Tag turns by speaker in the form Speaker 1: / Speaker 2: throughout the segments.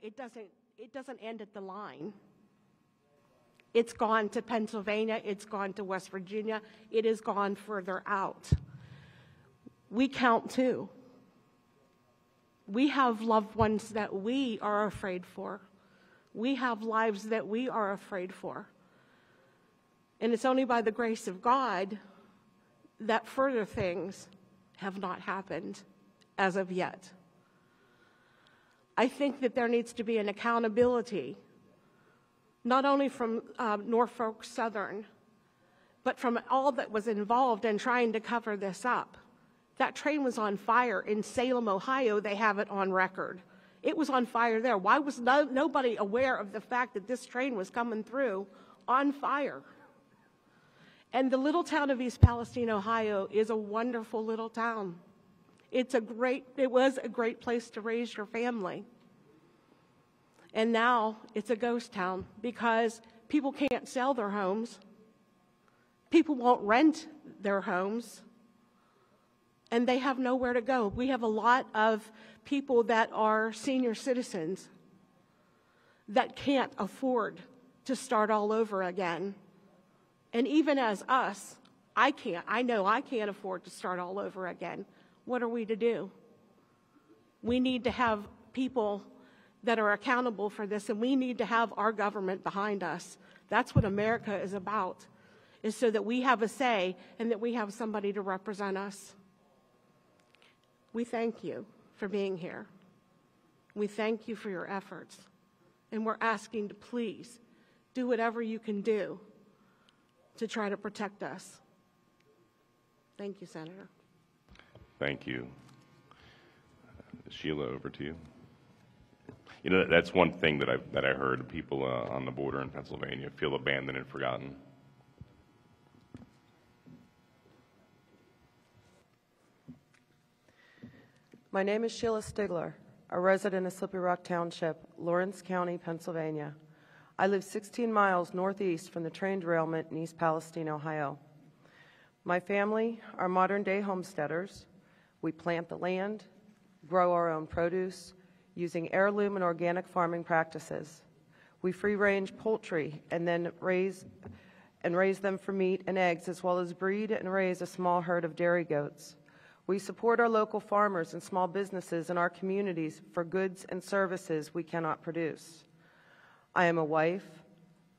Speaker 1: It doesn't end at the line. It's gone to Pennsylvania, it's gone to West Virginia, it has gone further out. We count too. We have loved ones that we are afraid for. We have lives that we are afraid for. And it's only by the grace of God that further things have not happened as of yet. I think that there needs to be an accountability, not only from Norfolk Southern, but from all that was involved in trying to cover this up. That train was on fire in Salem, Ohio. They have it on record. It was on fire there. Why was nobody aware of the fact that this train was coming through on fire? And the little town of East Palestine, Ohio, is a wonderful little town. It was a great place to raise your family. And now it's a ghost town because people can't sell their homes. People won't rent their homes. And they have nowhere to go. We have a lot of people that are senior citizens that can't afford to start all over again. And even as us, I know I can't afford to start all over again. What are we to do? We need to have people that are accountable for this, and we need to have our government behind us. That's what America is about, is so that we have a say and that we have somebody to represent us. We thank you for being here. We thank you for your efforts. And we're asking to please do whatever you can do to try to protect us. Thank you, Senator.
Speaker 2: Thank you. Sheila, over to you. You know, that's one thing that I heard. People on the border in Pennsylvania feel abandoned and forgotten.
Speaker 3: My name is Sheila Stigler, a resident of Slippery Rock Township, Lawrence County, Pennsylvania. I live 16 miles northeast from the train derailment in East Palestine, Ohio. My family are modern-day homesteaders. We plant the land, grow our own produce, using heirloom and organic farming practices. We free-range poultry and then raise them for meat and eggs, as well as breed and raise a small herd of dairy goats. We support our local farmers and small businesses in our communities for goods and services we cannot produce. I am a wife,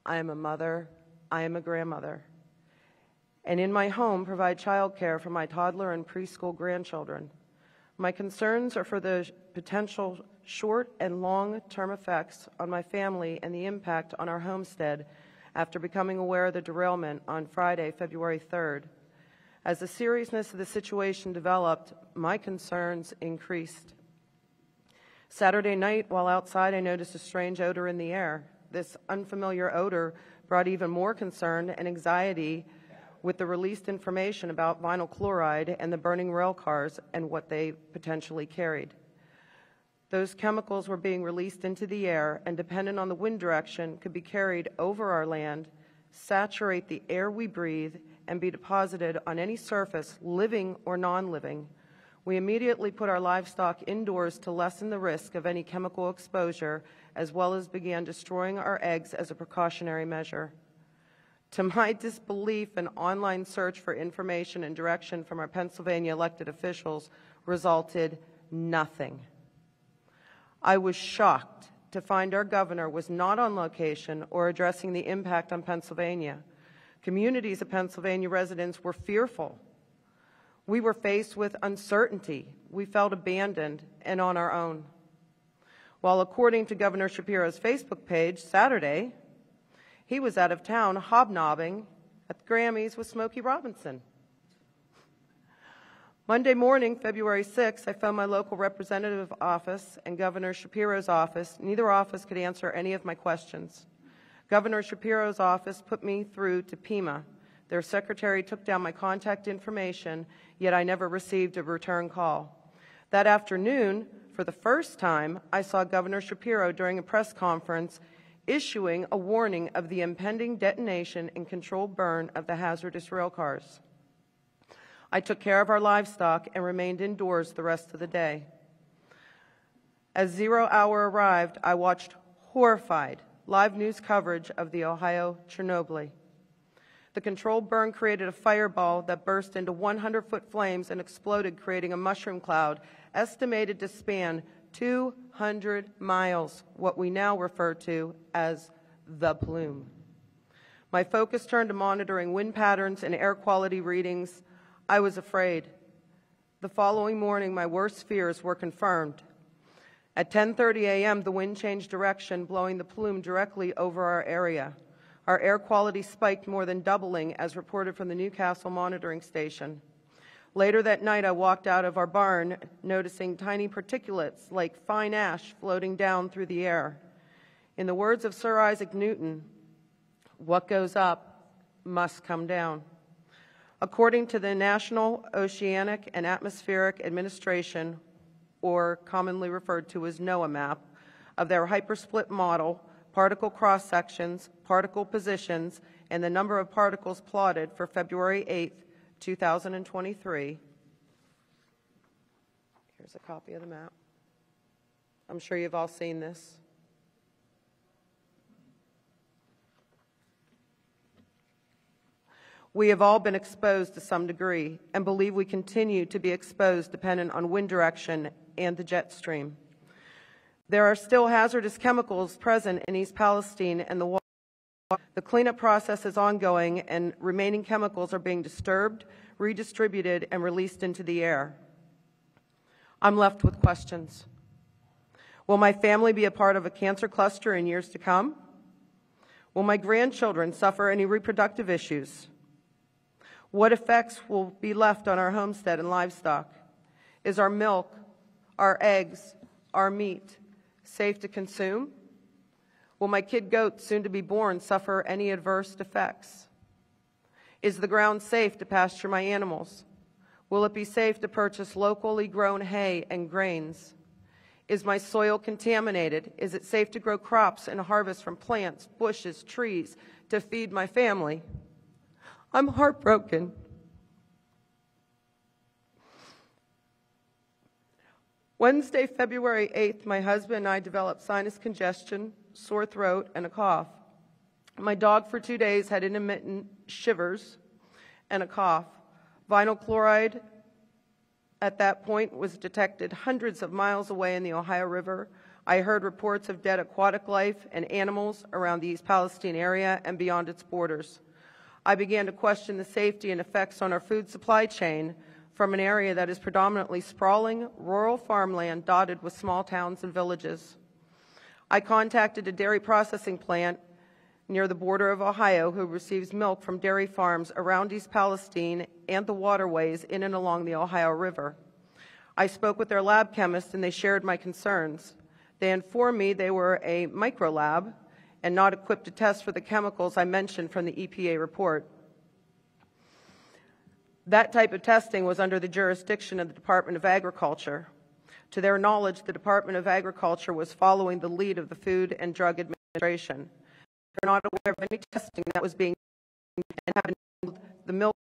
Speaker 3: I am a mother, I am a grandmother, and in my home provide child care for my toddler and preschool grandchildren. My concerns are for the potential short and long-term effects on my family and the impact on our homestead after becoming aware of the derailment on Friday, February 3rd. As the seriousness of the situation developed, my concerns increased. Saturday night, while outside, I noticed a strange odor in the air. This unfamiliar odor brought even more concern and anxiety with the released information about vinyl chloride and the burning rail cars and what they potentially carried. Those chemicals were being released into the air and, dependent on the wind direction, could be carried over our land, saturate the air we breathe, and be deposited on any surface, living or non-living. We immediately put our livestock indoors to lessen the risk of any chemical exposure, as well as began destroying our eggs as a precautionary measure. To my disbelief, an online search for information and direction from our Pennsylvania elected officials resulted nothing. I was shocked to find our governor was not on location or addressing the impact on Pennsylvania. Communities of Pennsylvania residents were fearful. We were faced with uncertainty. We felt abandoned and on our own. While according to Governor Shapiro's Facebook page, Saturday, he was out of town hobnobbing at the Grammys with Smokey Robinson. Monday morning, February 6th, I phoned my local representative office and Governor Shapiro's office. Neither office could answer any of my questions. Governor Shapiro's office put me through to PEMA. Their secretary took down my contact information, yet I never received a return call. That afternoon, for the first time, I saw Governor Shapiro during a press conference issuing a warning of the impending detonation and controlled burn of the hazardous rail cars. I took care of our livestock and remained indoors the rest of the day. As 0 hour arrived, I watched horrified live news coverage of the Ohio Chernobyl. The controlled burn created a fireball that burst into 100-foot flames and exploded, creating a mushroom cloud estimated to span 200 miles, what we now refer to as the plume. My focus turned to monitoring wind patterns and air quality readings. I was afraid. The following morning, my worst fears were confirmed. At 10:30 a.m., the wind changed direction, blowing the plume directly over our area. Our air quality spiked, more than doubling, as reported from the Newcastle monitoring station. Later that night, I walked out of our barn, noticing tiny particulates like fine ash floating down through the air. In the words of Sir Isaac Newton, what goes up must come down. According to the National Oceanic and Atmospheric Administration, or commonly referred to as NOAA map, of their hypersplit model, particle cross-sections, particle positions, and the number of particles plotted for February 8, 2023. Here's a copy of the map. I'm sure you've all seen this. We have all been exposed to some degree and believe we continue to be exposed dependent on wind direction and the jet stream. There are still hazardous chemicals present in East Palestine and the water. The cleanup process is ongoing and remaining chemicals are being disturbed, redistributed, and released into the air. I'm left with questions. Will my family be a part of a cancer cluster in years to come? Will my grandchildren suffer any reproductive issues? What effects will be left on our homestead and livestock? Is our milk, our eggs, our meat safe to consume? Will my kid goat, soon to be born, suffer any adverse effects? Is the ground safe to pasture my animals? Will it be safe to purchase locally grown hay and grains? Is my soil contaminated? Is it safe to grow crops and harvest from plants, bushes, trees to feed my family? I'm heartbroken. Wednesday, February 8th, my husband and I developed sinus congestion, sore throat, and a cough. My dog for 2 days had intermittent shivers and a cough. Vinyl chloride at that point was detected hundreds of miles away in the Ohio River. I heard reports of dead aquatic life and animals around the East Palestine area and beyond its borders. I began to question the safety and effects on our food supply chain from an area that is predominantly sprawling, rural farmland dotted with small towns and villages. I contacted a dairy processing plant near the border of Ohio who receives milk from dairy farms around East Palestine and the waterways in and along the Ohio River. I spoke with their lab chemists and they shared my concerns. They informed me they were a microlab and not equipped to test for the chemicals I mentioned from the EPA report. That type of testing was under the jurisdiction of the Department of Agriculture. To their knowledge, the Department of Agriculture was following the lead of the Food and Drug Administration. They're not aware of any testing that was being done and have enabled the milk.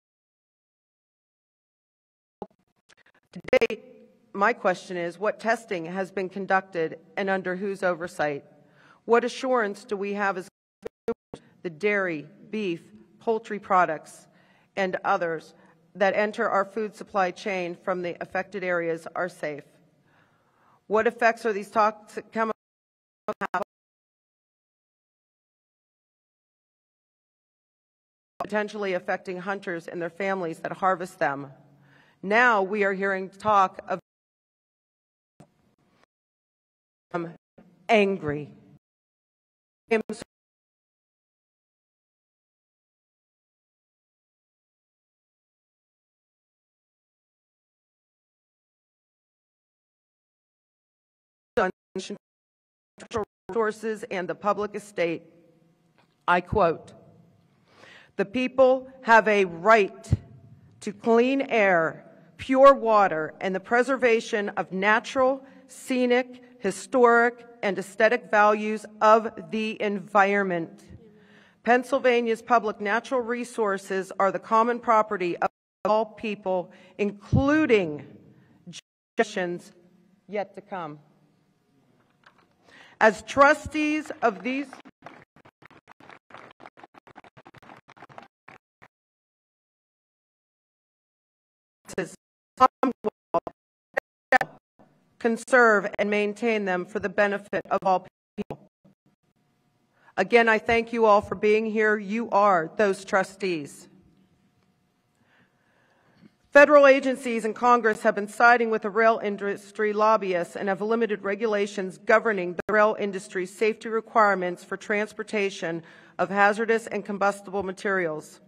Speaker 3: To date, my question is, what testing has been conducted and under whose oversight? What assurance do we have as the dairy, beef, poultry products, and others that enter our food supply chain from the affected areas are safe? What effects are these toxic chemicals have, potentially affecting hunters and their families that harvest them? Now we are hearing talk of angry. Resources and the public estate. I quote, "The people have a right to clean air, pure water, and the preservation of natural, scenic, historic, and aesthetic values of the environment. Pennsylvania's public natural resources are the common property of all people, including generations yet to come." As trustees of these conserve and maintain them for the benefit of all people. Again, I thank you all for being here. You are those trustees. Federal agencies and Congress have been siding with the rail industry lobbyists and have limited regulations governing the rail industry's safety requirements for transportation of hazardous and combustible materials.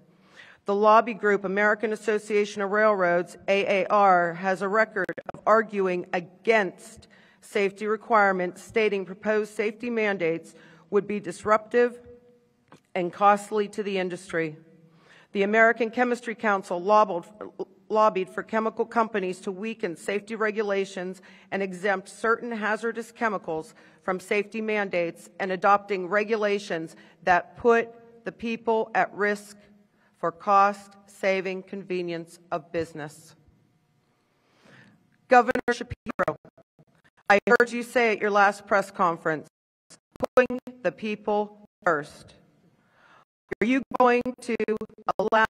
Speaker 3: The lobby group American Association of Railroads, AAR, has a record of arguing against safety requirements, stating proposed safety mandates would be disruptive and costly to the industry. The American Chemistry Council lobbied for chemical companies to weaken safety regulations and exempt certain hazardous chemicals from safety mandates and adopting regulations that put the people at risk for cost-saving convenience of business. Governor Shapiro, I heard you say at your last press conference, putting the people first. Are you going to allow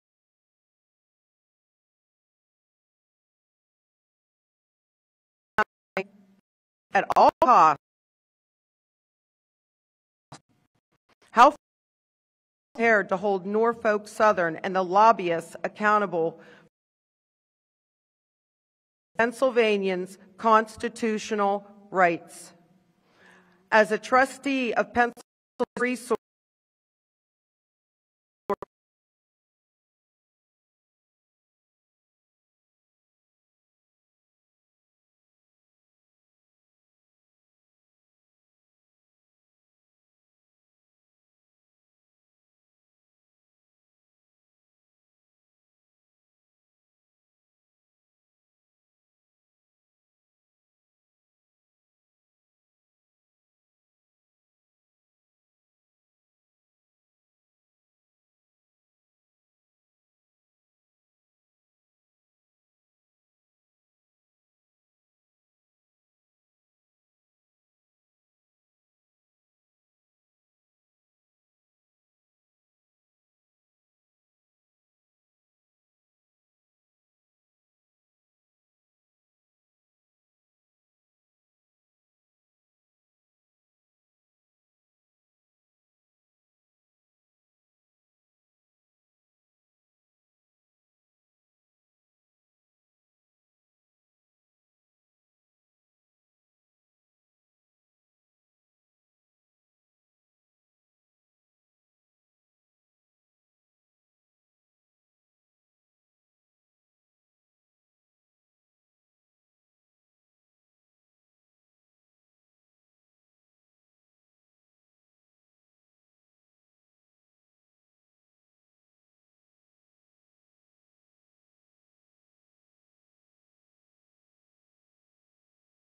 Speaker 3: at all costs? How prepared to hold Norfolk Southern and the lobbyists accountable for Pennsylvanians' constitutional rights? As a trustee of Pennsylvania Resources,